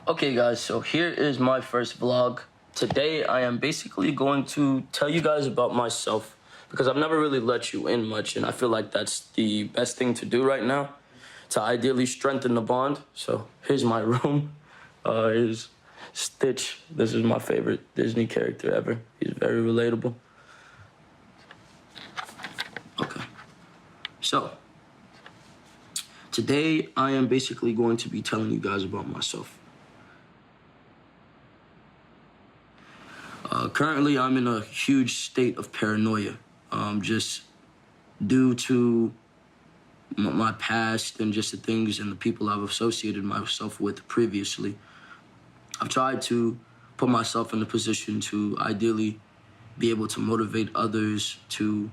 Okay guys, so here is my first vlog. Today I am basically going to tell you guys about myself because I've never really let you in much, and I feel like that's the best thing to do right now to ideally strengthen the bond. So here's my room. Here's Stitch. This is my favorite Disney character ever. He's very relatable. Okay. So today I am basically going to be telling you guys about myself. Currently, I'm in a huge state of paranoia, just due to my past and just the things and the people I've associated myself with previously. I've tried to put myself in a position to ideally be able to motivate others to,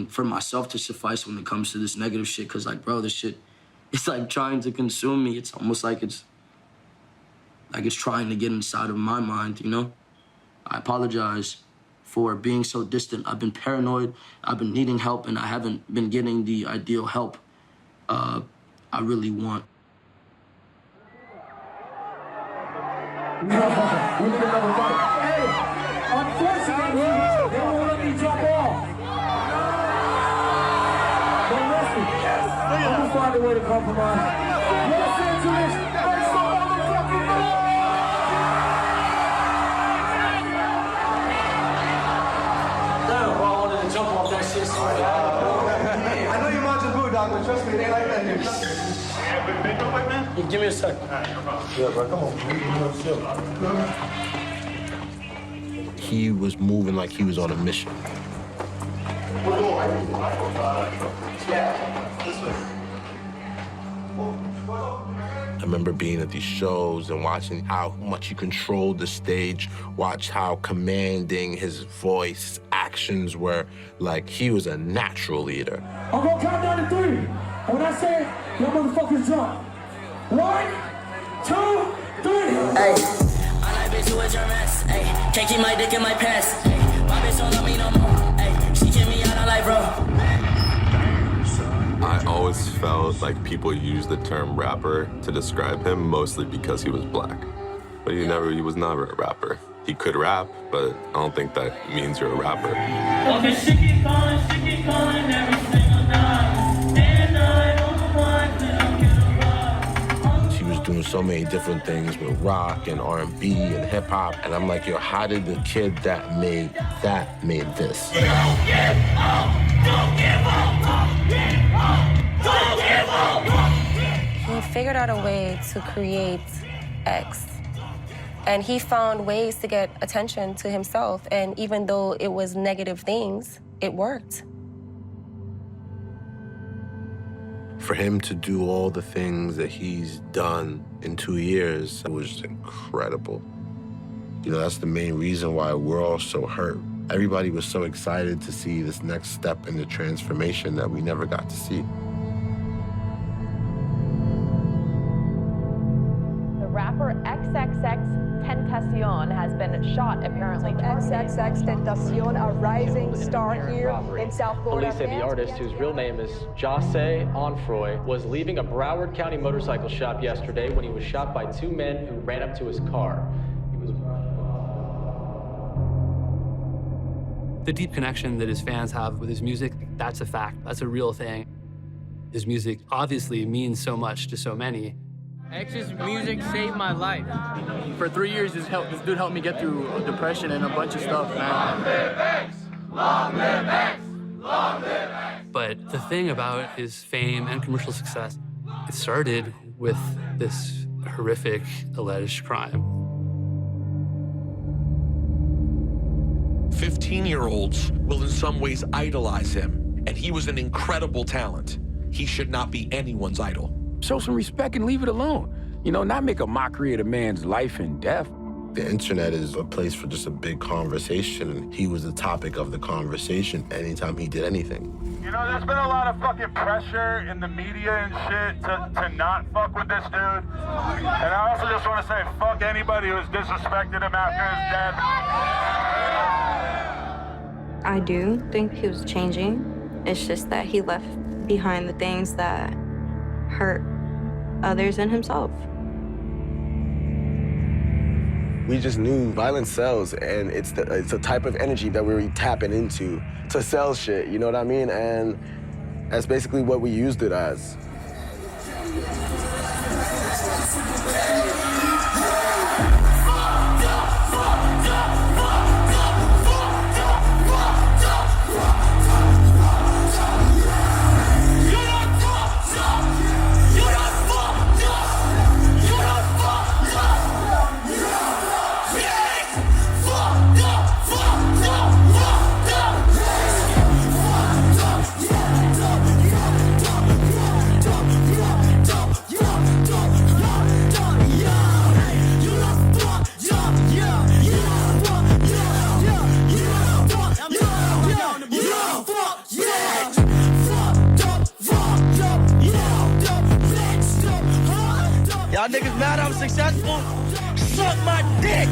for myself to suffice when it comes to this negative shit, because, like, bro, this shit, it's like trying to consume me. It's almost like it's trying to get inside of my mind, you know? I apologize for being so distant. I've been paranoid, I've been needing help, and I haven't been getting the ideal help I really want. Hey, unfortunately, they won't let me jump off. But listen, I'm gonna find a way to compromise. Los Angeles, make some motherfucking noise! I know you're Majin Buu, dog, but trust me, it ain't like that here. Hey, give me a sec. Yeah, bro, come on. He was moving like he was on a mission. I remember being at these shows and watching how much he controlled the stage, watch how commanding his voice, his actions were. Like, he was a natural leader. I'm gonna count down to 3. And when I say it, y'all motherfuckers jump. 1, 2, 3. Hey, all that bitch was your mess. Hey, can't keep my dick in my pants. Hey, my bitch don't love me no more. Hey, she kick me out of life, bro. I always felt like people use the term rapper to describe him mostly because he was black. But he was never a rapper. He could rap, but I don't think that means you're a rapper. Okay, she keep calling every single night. And I don't want to get around. He was doing so many different things with rock and R&B and hip hop. And I'm like, yo, how did the kid that made this? Don't give up! Don't give up! Don't give up! Don't give up! He figured out a way to create X. And he found ways to get attention to himself. And even though it was negative things, it worked. For him to do all the things that he's done in 2 years, it was incredible. You know, that's the main reason why we're all so hurt. Everybody was so excited to see this next step in the transformation that we never got to see. The rapper XXXTENTACION has been shot, apparently. XXXTENTACION, a rising star here in South Florida. Police say the artist, whose real name is Jose Onfroy, was leaving a Broward County motorcycle shop yesterday when he was shot by 2 men who ran up to his car. The deep connection that his fans have with his music, that's a fact. That's a real thing. His music obviously means so much to so many. X's music saved my life. For 3 years, this dude helped me get through depression and a bunch of stuff, man. Long live X! Long live X! Long live X! But the thing about his fame and commercial success, it started with this horrific alleged crime. 15-year-olds will in some ways idolize him, and he was an incredible talent. He should not be anyone's idol. Show some respect and leave it alone. You know, not make a mockery of a man's life and death. The internet is a place for just a big conversation, and he was the topic of the conversation anytime he did anything. You know, there's been a lot of fucking pressure in the media and shit to not fuck with this dude. And I also just want to say, fuck anybody who's disrespected him after his death. I do think he was changing. It's just that he left behind the things that hurt others and himself. We just knew violence sells, and it's a type of energy that we're tapping into to sell shit, you know what I mean? And that's basically what we used it as. Y'all niggas mad I'm successful? Suck my dick!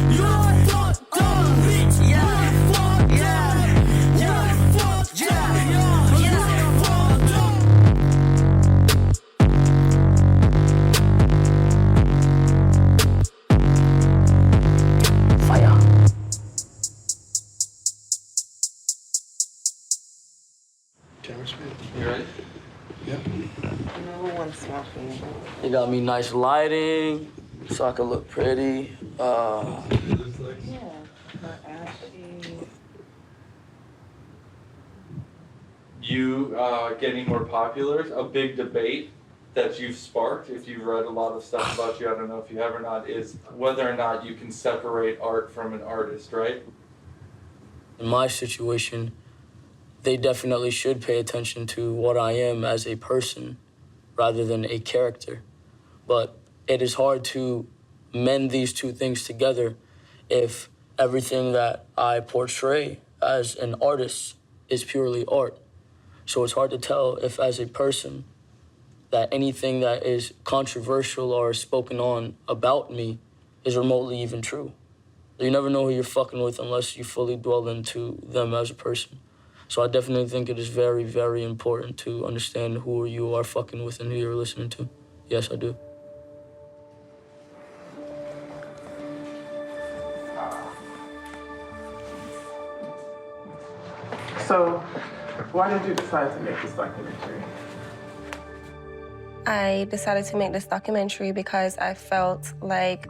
Fire. You ready? Yep. You got me nice lighting, so I can look pretty. You getting more popular, a big debate that you've sparked, if you've read a lot of stuff about you, I don't know if you have or not, is whether or not you can separate art from an artist, right? In my situation, they definitely should pay attention to what I am as a person rather than a character. But it is hard to mend these two things together if everything that I portray as an artist is purely art. So it's hard to tell if, as a person, that anything that is controversial or spoken on about me is remotely even true. You never know who you're fucking with unless you fully dwell into them as a person. So I definitely think it is very, very important to understand who you are fucking with and who you're listening to. Yes, I do. So, why did you decide to make this documentary? I decided to make this documentary because I felt like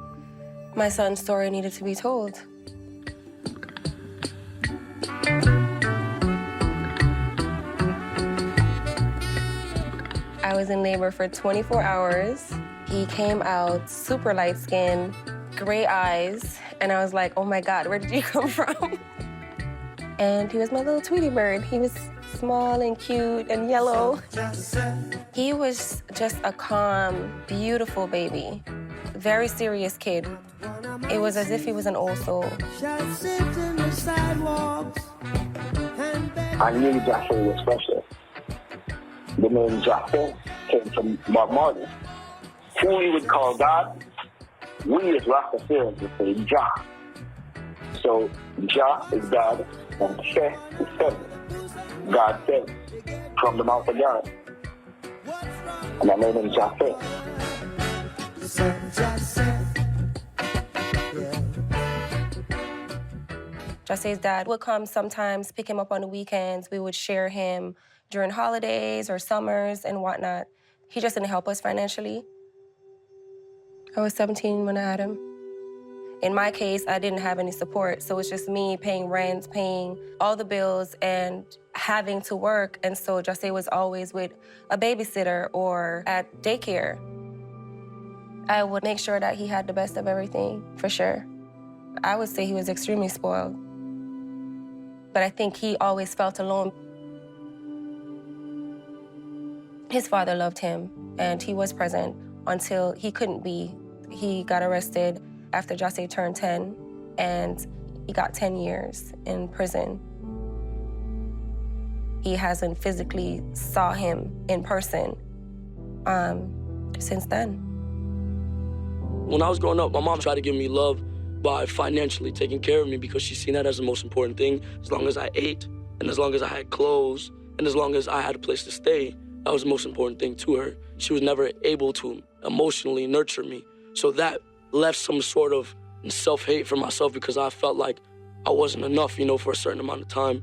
my son's story needed to be told. I was in labor for 24 hours. He came out super light-skinned, gray eyes, and I was like, oh my God, where did you come from? And he was my little Tweety bird. He was small and cute and yellow. He was just a calm, beautiful baby. Very serious kid. It was as if he was an old soul. I knew Joshua was special. The name Joshua came from Bob Marley, who we would call God. We as Rastafarians would say Jah. So Jah is God, and She is son. God said, from the mouth of God. And I named him Joshua. Jose's dad would come sometimes, pick him up on the weekends. We would share him during holidays or summers and whatnot. He just didn't help us financially. I was 17 when I had him. In my case, I didn't have any support, so it's just me paying rent, paying all the bills, and having to work. And so Jose was always with a babysitter or at daycare. I would make sure that he had the best of everything, for sure. I would say he was extremely spoiled. But I think he always felt alone. His father loved him, and he was present until he couldn't be. He got arrested after Jose turned 10, and he got 10 years in prison. He hasn't physically saw him in person since then. When I was growing up, my mom tried to give me love by financially taking care of me because she seen that as the most important thing. As long as I ate, and as long as I had clothes, and as long as I had a place to stay, that was the most important thing to her. She was never able to emotionally nurture me. So that left some sort of self-hate for myself because I felt like I wasn't enough, you know, for a certain amount of time.